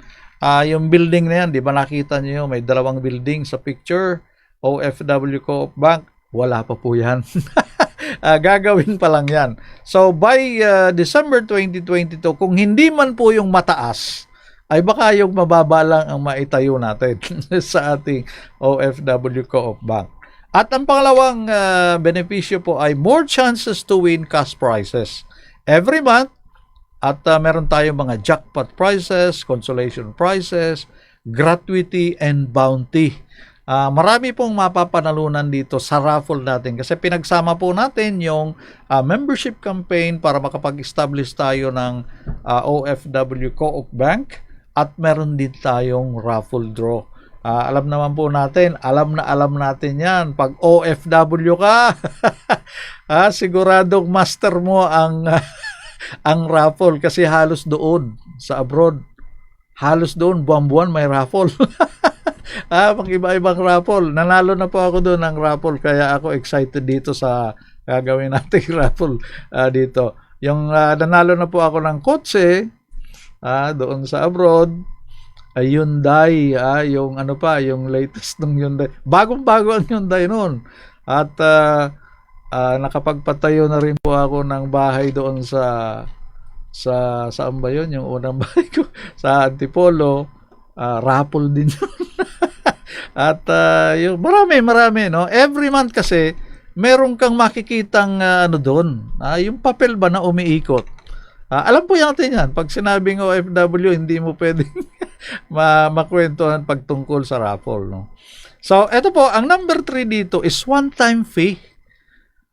Yung building na yan, di ba nakita nyo may dalawang building sa picture, OFW Co-op Bank, wala pa po yan. Gagawin pa lang yan. So by December 2022, kung hindi man po yung mataas, ay baka yung mababa lang ang maitayo natin sa ating OFW Co-op Bank. At ang pangalawang benepisyo po ay more chances to win cash prizes every month. At meron tayong mga jackpot prizes, consolation prizes, gratuity, and bounty. Marami pong mapapanalunan dito sa raffle natin kasi pinagsama po natin yung membership campaign para makapag-establish tayo ng OFW Co-op Bank at meron din tayong raffle draw. Alam naman po natin, alam natin yan. Pag OFW ka, siguradong master mo ang raffle kasi halos doon sa abroad. Halos doon, buwan-buwan may raffle. Pag iba-ibang raffle. Nanalo na po ako doon ng raffle kaya ako excited dito sa gagawin nating raffle dito. Yung nanalo na po ako ng kotse doon sa abroad. Hyundai, yung ano pa, yung latest ng Hyundai. Bagong-bago ang Hyundai noon. At nakapagpatayo na rin po ako ng bahay doon saan ba yun? Yung unang bahay ko sa Antipolo. Raffle din yun. At yung marami, no? Every month kasi meron kang makikitang ano doon. Yung papel ba na umiikot. Alam po natin yan. Pag sinabing OFW, hindi mo pwedeng makwentuhan pagtungkol sa raffle, no? So, eto po, ang number 3 dito is one-time fee.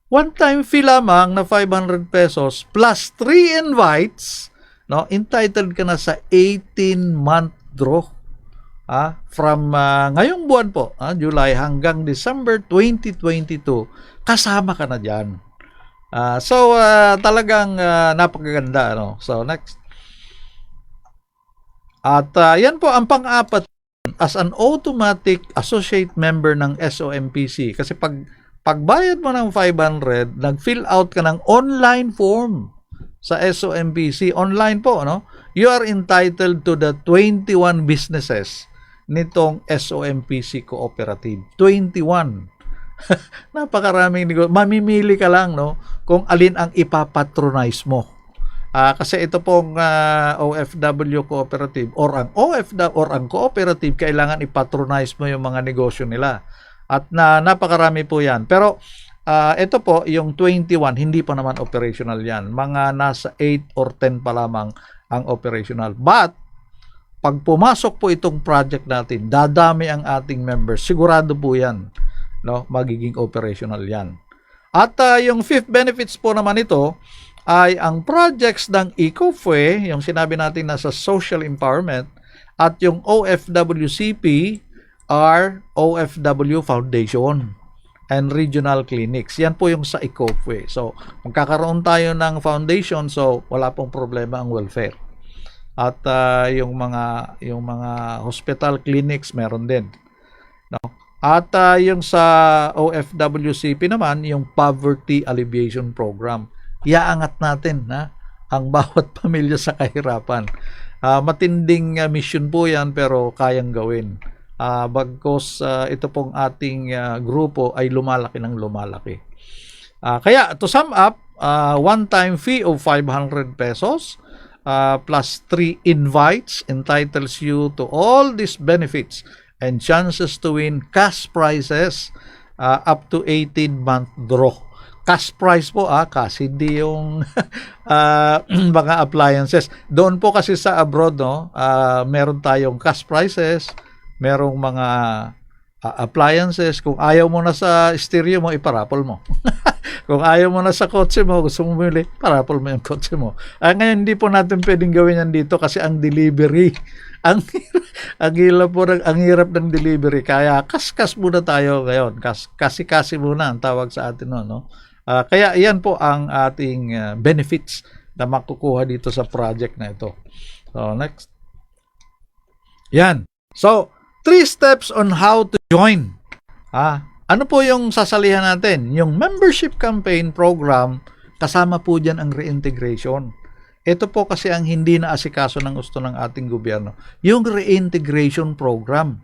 One-time fee lamang na 500 pesos plus 3 invites, no? Entitled ka na sa 18-month draw. From ngayong buwan po, July hanggang December 2022, kasama ka na dyan. Talagang napakaganda, no? So, next. At yan po ang pang-apat as an automatic associate member ng SOMPC. Kasi pagbayad mo ng 500, nag-fill out ka ng online form sa SOMPC. Online po, no? You are entitled to the 21 businesses nitong SOMPC Cooperative. 21. Napakaraming negosyo. Mamimili ka lang, no, kung alin ang ipapatronize mo. Kasi ito pong OFW cooperative or ang cooperative, kailangan ipatronize mo yung mga negosyo nila. At napakarami po yan. Pero ito po, yung 21, hindi pa naman operational yan. Mga nasa 8 or 10 pa lamang ang operational. But, pag pumasok po itong project natin, dadami ang ating members. Sigurado po yan, no? Magiging operational yan. At yung fifth benefits po naman ito ay ang projects ng EcoFue, yung sinabi natin na sa social empowerment, at yung OFWCP are OFW Foundation and regional clinics. Yan po yung sa EcoFue. So, magkakaroon tayo ng foundation, so wala pong problema ang welfare. At yung mga hospital clinics meron din, no? At yung sa OFWCP naman, yung Poverty Alleviation Program. Iaangat natin na ang bawat pamilya sa kahirapan. Matinding mission po yan, pero kayang gawin. Bagkos ito pong ating grupo ay lumalaki ng lumalaki. Kaya to sum up, one-time fee of 500 pesos plus 3 invites entitles you to all these benefits and chances to win cash prizes up to 18-month draw. Cash prize po, kasi hindi yung mga appliances. Doon po kasi sa abroad, no, meron tayong cash prizes, merong mga appliances. Kung ayaw mo na sa stereo mo, iparapol mo. Kung ayaw mo na sa kotse mo, gusto mo bumili, parapol mo yung kotse mo. Ngayon, hindi po natin pwedeng gawin yan dito kasi ang delivery, ang hirap ng delivery. Kaya kas muna tayo ngayon. Kasi muna ang tawag sa atin, no? Kaya yan po ang ating benefits na makukuha dito sa project na ito. So, next. Yan. So, 3 steps on how to join. Ano po yung sasalihan natin? Yung membership campaign program, kasama po dyan ang reintegration. Ito po kasi ang hindi na asikaso ng gusto ng ating gobyerno. Yung reintegration program.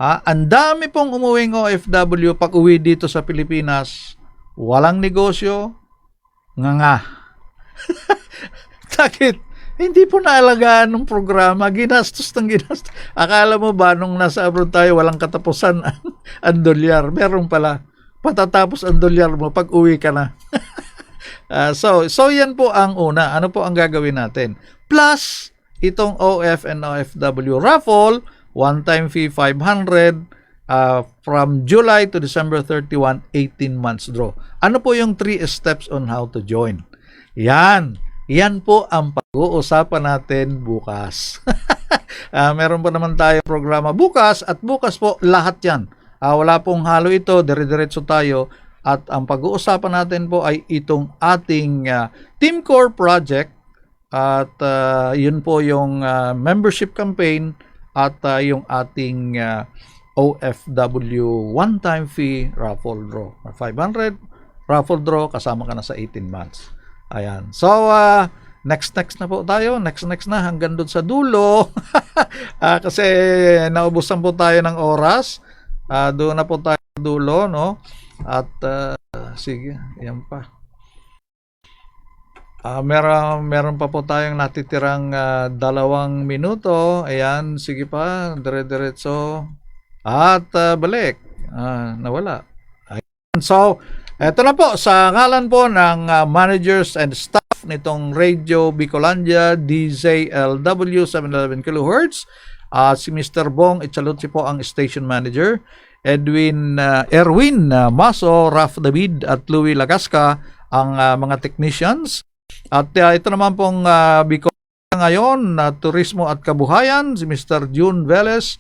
Ang dami pong umuwing OFW pag uwi dito sa Pilipinas, walang negosyo, nga. Sakit. Hindi po naalagaan ng programa, ginastos. Akala mo ba nung nasa abroad tayo, walang katapusan ang dolyar? Meron pala. Patatapos ang dolyar mo pag uwi ka na. So yan po ang una. Ano po ang gagawin natin? Plus, itong OF and OFW raffle, one-time fee 500, from July to December 31, 18 months draw. Ano po yung 3 steps on how to join? Yan po ang pag-uusapan natin bukas. Meron pa naman tayong programa bukas, at bukas po lahat yan. Wala pong halo ito, dire-diretso tayo. At ang pag-uusapan natin po ay itong ating Team Core project. At yun po yung membership campaign at yung ating OFW one-time fee raffle draw. 500 raffle draw, kasama ka na sa 18 months. Ayan. So, next na po tayo. Next na hanggang doon sa dulo. Kasi naubusan po tayo ng oras. Doon na po tayo sa dulo, no? At sige, yan pa. Meron pa po tayong natitirang 2 minuto. Ayan, sige pa, dire-diretso. At balik. Nawala. Ayan. So, eto na po, sa ngalan po ng managers and staff nitong Radio Bicolandia DZLW 711 kHz, si Mr. Bong Itchalutsi po ang station manager, Erwin Maso, Raf David at Louie Lagasca ang mga technicians. At ito naman pong Bicolandia ngayon, Turismo at Kabuhayan, si Mr. June Velez,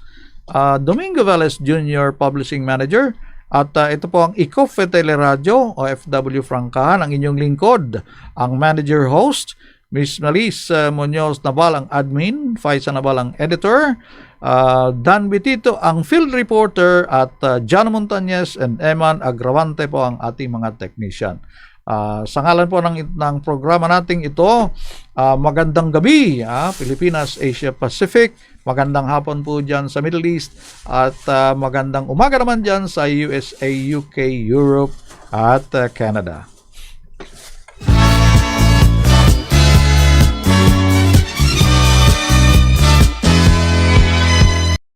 Domingo Velez Jr. Publishing Manager. At ito po ang EcoFue Teleradio, OFW Francahan, ang inyong lingkod, ang manager host, Miss Malis Munoz Naval ang admin, Faisa Naval ang editor, Dan Bitito ang field reporter, at John Montañez and Eman Agrawante po ang ating mga technician. Sa ngalan po ng programa nating ito, magandang gabi, Pilipinas, Asia Pacific. Magandang hapon po dyan sa Middle East at magandang umaga naman dyan sa USA, UK, Europe at Canada.